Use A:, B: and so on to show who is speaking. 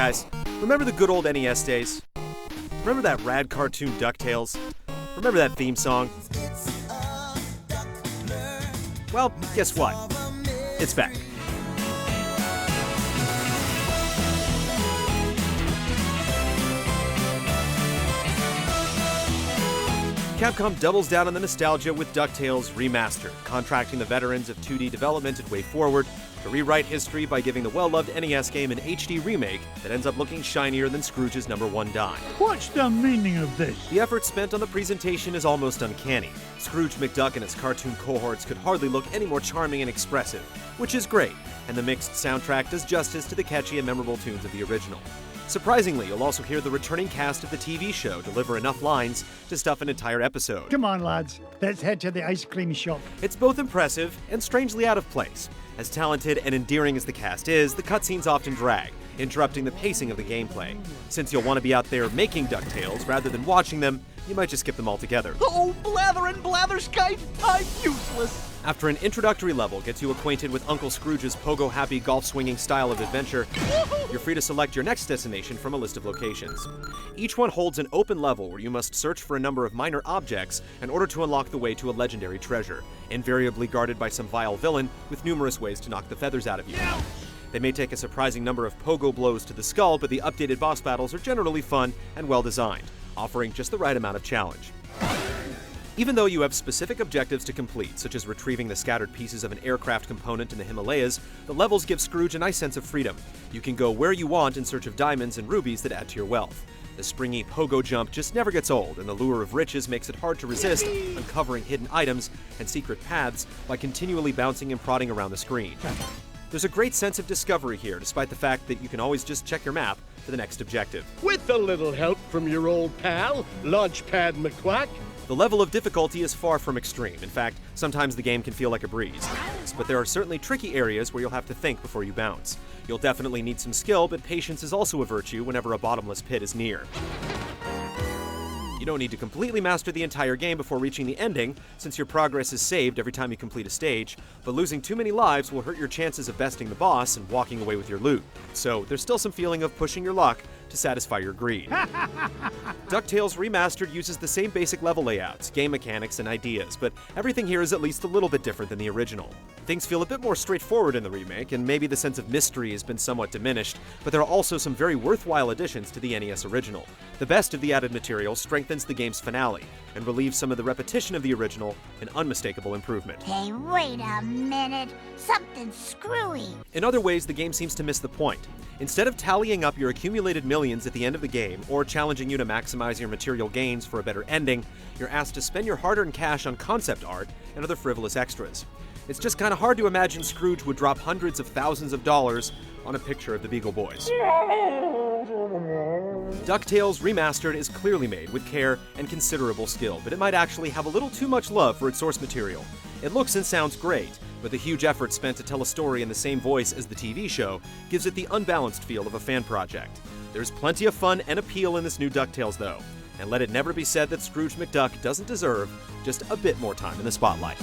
A: guys, remember the good old NES days? Remember that rad cartoon DuckTales? Remember that theme song? Well, guess what? It's back. Capcom doubles down on the nostalgia with DuckTales Remastered, contracting the veterans of 2D development at WayForward to rewrite history by giving the well-loved NES game an HD remake that ends up looking shinier than Scrooge's #1 dime.
B: What's the meaning of this?
A: The effort spent on the presentation is almost uncanny. Scrooge McDuck and his cartoon cohorts could hardly look any more charming and expressive, which is great, and the mixed soundtrack does justice to the catchy and memorable tunes of the original. Surprisingly, you'll also hear the returning cast of the TV show deliver enough lines to stuff an entire episode.
B: Come on, lads. Let's head to the ice cream shop.
A: It's both impressive and strangely out of place. As talented and endearing as the cast is, the cutscenes often drag, interrupting the pacing of the gameplay. Since you'll want to be out there making DuckTales rather than watching them, you might just skip them altogether.
C: Oh, blather and blatherskite, I'm useless.
A: After an introductory level gets you acquainted with Uncle Scrooge's pogo-happy golf-swinging style of adventure, you're free to select your next destination from a list of locations. Each one holds an open level where you must search for a number of minor objects in order to unlock the way to a legendary treasure, invariably guarded by some vile villain with numerous ways to knock the feathers out of you. They may take a surprising number of pogo blows to the skull, but the updated boss battles are generally fun and well-designed, offering just the right amount of challenge. Even though you have specific objectives to complete, such as retrieving the scattered pieces of an aircraft component in the Himalayas, the levels give Scrooge a nice sense of freedom. You can go where you want in search of diamonds and rubies that add to your wealth. The springy pogo jump just never gets old, and the lure of riches makes it hard to resist uncovering hidden items and secret paths by continually bouncing and prodding around the screen. There's a great sense of discovery here, despite the fact that you can always just check your map for the next objective.
D: With a little help from your old pal, Launchpad McQuack.
A: The level of difficulty is far from extreme. In fact, sometimes the game can feel like a breeze. But there are certainly tricky areas where you'll have to think before you bounce. You'll definitely need some skill, but patience is also a virtue whenever a bottomless pit is near. You don't need to completely master the entire game before reaching the ending, since your progress is saved every time you complete a stage, but losing too many lives will hurt your chances of besting the boss and walking away with your loot. So there's still some feeling of pushing your luck to satisfy your greed. DuckTales Remastered uses the same basic level layouts, game mechanics, and ideas, but everything here is at least a little bit different than the original. Things feel a bit more straightforward in the remake, and maybe the sense of mystery has been somewhat diminished, but there are also some very worthwhile additions to the NES original. The best of the added material strengthens the game's finale, and relieves some of the repetition of the original, an unmistakable improvement.
E: Hey, wait a minute. Something's screwy.
A: In other ways, the game seems to miss the point. Instead of tallying up your accumulated millions at the end of the game, or challenging you to maximize your material gains for a better ending, you're asked to spend your hard-earned cash on concept art and other frivolous extras. It's just kind of hard to imagine Scrooge would drop hundreds of thousands of dollars on a picture of the Beagle Boys. DuckTales Remastered is clearly made with care and considerable skill, but it might actually have a little too much love for its source material. It looks and sounds great, but the huge effort spent to tell a story in the same voice as the TV show gives it the unbalanced feel of a fan project. There's plenty of fun and appeal in this new DuckTales, though, and let it never be said that Scrooge McDuck doesn't deserve just a bit more time in the spotlight.